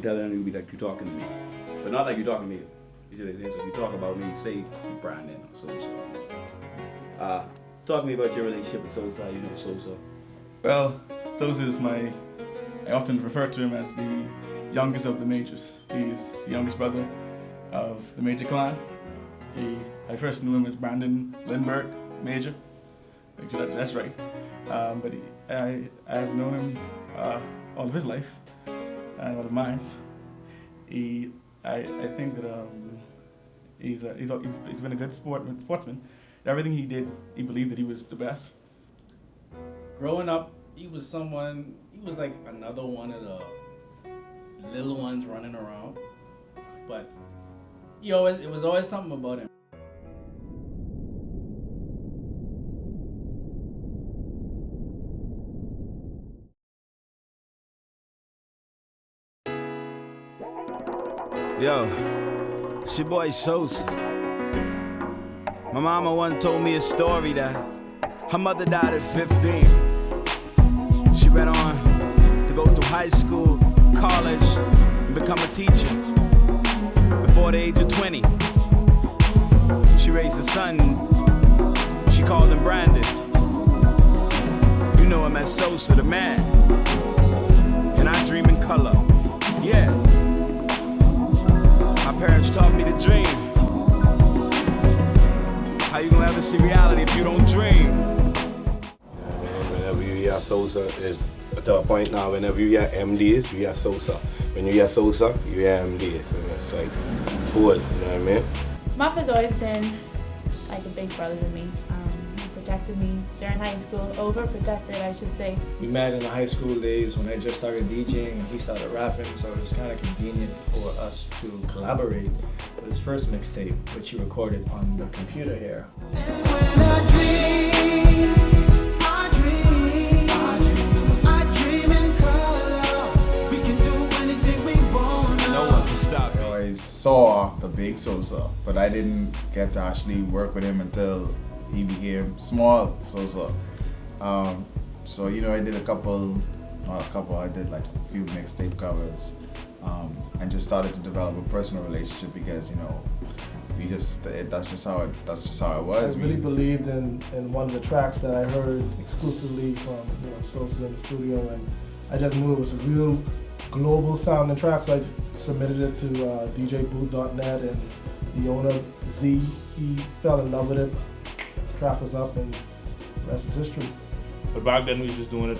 tell anybody that you're talking to me. But not like you're talking to me. You see what I'm saying? So if you talk about me, say Brandon or Sosa. Talk to me about your relationship with Sosa. You know Sosa. Well, Sosa is I often refer to him as the youngest of the majors. He's the youngest brother of the Major clan. I first knew him as Brandon Lindbergh Major. That's right. But I've known him all of his life and all of mine. I think that he's been a good sportsman. Everything he did, he believed that he was the best. Growing up, he was like another one of the little ones running around. But it was always something about him. Yo, it's your boy Sosa. My mama once told me a story that her mother died at 15. She went on to go to high school, college, and become a teacher. Before the age of 20, she raised a son. She called him Brandon. You know him as Sosa, the man. And I dream in color. Yeah. My parents taught me to dream. How you gonna ever see reality if you don't dream? Whenever you hear Sosa, it's at a point now, whenever you hear MDs, you hear Sosa. When you hear Sosa, you hear MDs. And it's like, cool, you know what I mean? Muff has always been like a big brother to me. He protected me during high school, overprotected, I should say. We met in the high school days when I just started DJing and he started rapping, so it was kind of convenient for us to collaborate with his first mixtape, which he recorded on the computer here. I saw the big Sosa, but I didn't get to actually work with him until he became small Sosa. So I did I did like a few mixtape covers, and just started to develop a personal relationship because that's just how it was. I really believed in one of the tracks that I heard exclusively from Sosa in the studio, and I just knew it was a real global sounding track, so I submitted it to djboot.net, and the owner Z, he fell in love with it. The track was up, and the rest is history. But back then we was just doing it.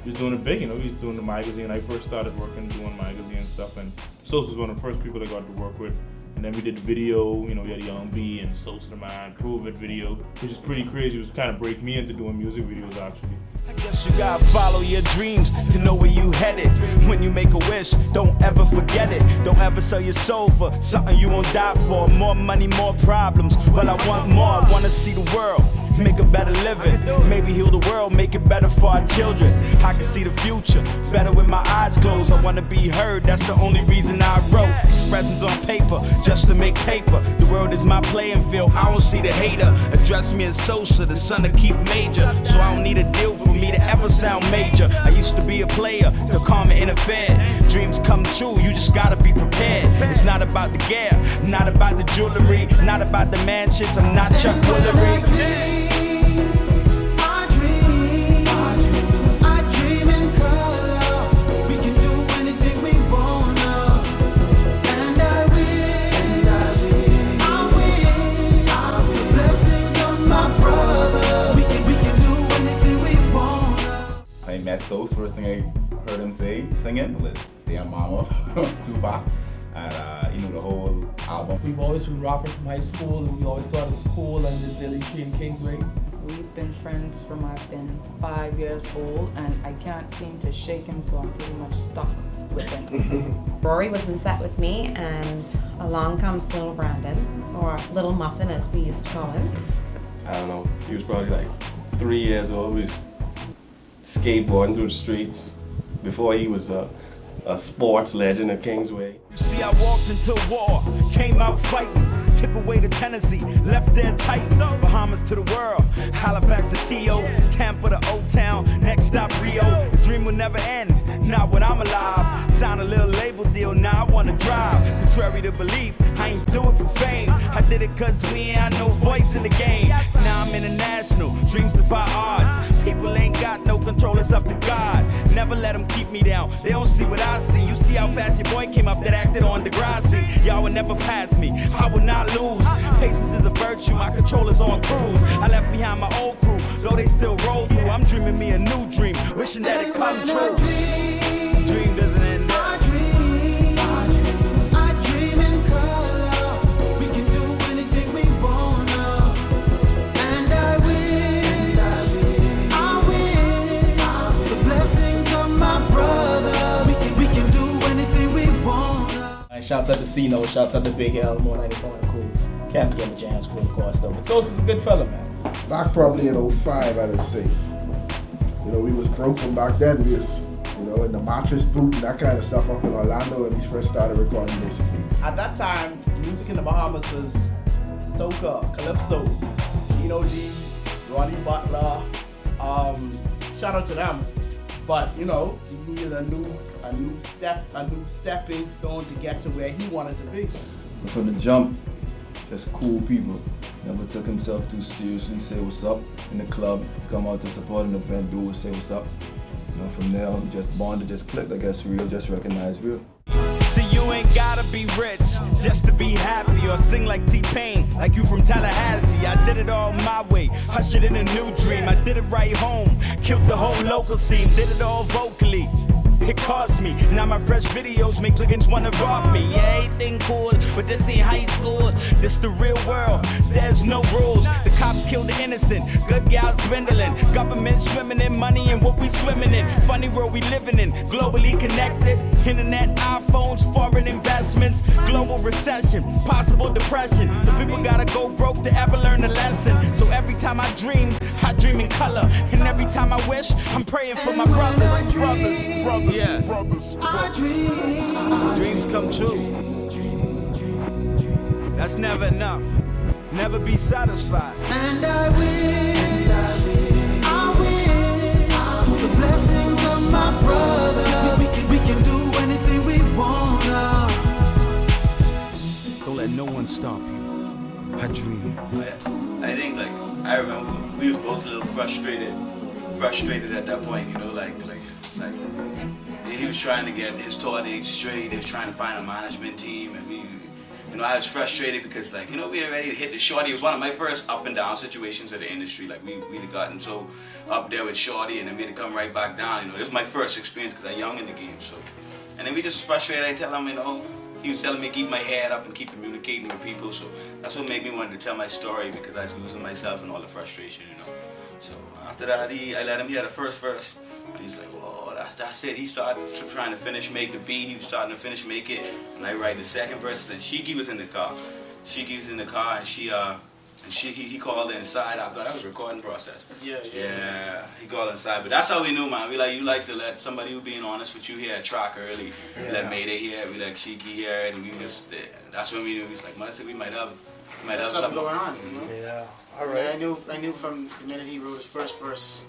We was doing it big, we was doing the magazine. I first started working doing magazine and stuff, and Sosa was one of the first people I got to work with. And then we did video, we had Young B and Sosa Man, Prove It video, which is pretty crazy. It was kind of break me into doing music videos actually. I guess you gotta follow your dreams to know where you headed. When you make a wish, don't ever forget it. Don't ever sell your soul for something you won't die for. More money, more problems, but I want more. I wanna see the world, make a better living. Maybe heal the world, make it better for our children. I can see the future better with my eyes closed. I wanna be heard, that's the only reason I wrote expressions on paper, just to make paper. The world is my playing field, I don't see the hater. Address me as Sosa, the son of Keith Major. So I don't need a deal for me to ever sound major. I used to be a player till karma interfered. Dreams come true, you just gotta be prepared. It's not about the gear, not about the jewelry, not about the mansions, I'm not Chuck Woolery. I met Sosa, first thing I heard him singing was Damn Mama from Tupac, and the whole album. We've always been rapping from high school, and we always thought it was cool, and did Dilly Tree in Kingsway. We've been friends from I've been 5 years old, and I can't seem to shake him, so I'm pretty much stuck with him. Rory was in set with me, and along comes little Brandon, or little Muffin as we used to call him. I don't know, he was probably like 3 years old. We was skateboarding through the streets before he was a sports legend of Kingsway. You see, I walked into war, came out fighting. took away to Tennessee, left there tight. Bahamas to the world, Halifax to T.O., Tampa to O-Town, next stop Rio. The dream will never end, not when I'm alive. Sign a little label deal, now I wanna drive. Contrary to belief, I ain't do it for fame. I did it cause we ain't had no voice in the game. Now I'm international, dreams defy odds. People ain't got no control, it's up to God. Never let them keep me down, they don't see what I see. You see how fast your boy came up that acted on Degrassi. Y'all will never pass me, I will not lose. Patience is a virtue, my controller's on cruise. I left behind my old crew, though they still roll through. I'm dreaming me a new dream, wishing that it come true. Dream doesn't end there. Shouts out to C-No, shouts out to Big L, more 94 and cool. Can't forget the Jams crew, of course, though. But Sosa's a good fella, man. Back probably in 05, I would say. You know, we was broke from back then. We was, you know, in the mattress boot and that kind of stuff up in Orlando when we first started recording, basically. At that time, music in the Bahamas was soca, calypso, Gino G, Ronnie Butler. Shout out to them. But, you know, he needed a new stepping stone to get to where he wanted to be. From the jump, just cool people. Never took himself too seriously, say what's up in the club, come out to support an event, do it, say what's up. You know, from there, just bonded, just clicked, I guess, real, just recognized real. See, you ain't gotta be rich just to be happy or sing like T-Pain, like you from Tallahassee. I did it all my way, ushered in a new dream. I did it right home, killed the whole local scene, did it all vocally. It cost me, now my fresh videos make chickens wanna rob me. Yeah, everything cool, but this ain't high school. This the real world, there's no rules. The cops kill the innocent, good gals dwindling. Government swimming in money and what we swimming in. Funny world we living in, globally connected. Internet, iPhones, foreign investments. Global recession, possible depression. Some people gotta go broke to ever learn a lesson. So every time I dream in color. And every time I wish, I'm praying for my brothers. Yeah. I dream. Dreams come true. That's never enough. Never be satisfied. And I wish the blessings of my brother. We can do anything we wanna. Don't let no one stop you. I dream. I think I remember we were both a little frustrated at that point, you know, like he was trying to get his tour dates straight. They was trying to find a management team, and we, you know, I was frustrated because, like, you know, we already hit the Shorty. It was one of my first up and down situations of the industry. Like we'd gotten so up there with Shorty, and then we had to come right back down. You know, this was my first experience because I'm young in the game. So, and then we just frustrated. I tell him, you know, he was telling me to keep my head up and keep communicating with people. So that's what made me want to tell my story, because I was losing myself and all the frustration, you know. So after that, I let him hear the first verse, and he's like, "Whoa, that's it." He started trying to make the beat. He was starting to make it, and I write the second verse. And Shiki was in the car. Shiki was in the car, and he called inside. I thought that was a recording process. Yeah. He called inside, but that's how we knew, man. You like to let somebody who being honest with you hear a track early. We let Mayday hear it. We let Shiki hear it, and we just that's when we knew. He's like, "Man, we might have something going on." You know? Yeah. All right. I knew from the minute he wrote his first verse,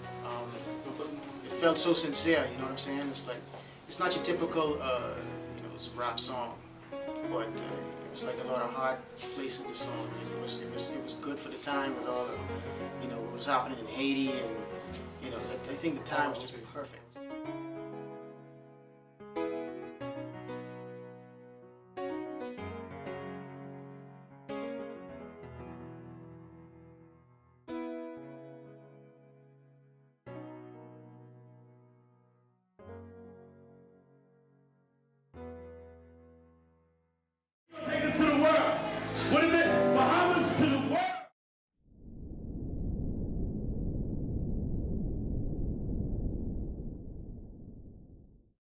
it felt so sincere. You know what I'm saying? It's like, it's not your typical, you know, it's a rap song, but it was like a lot of heart placed in the song. And it was good for the time with all the, you know, what was happening in Haiti, and you know, I think the time was just perfect.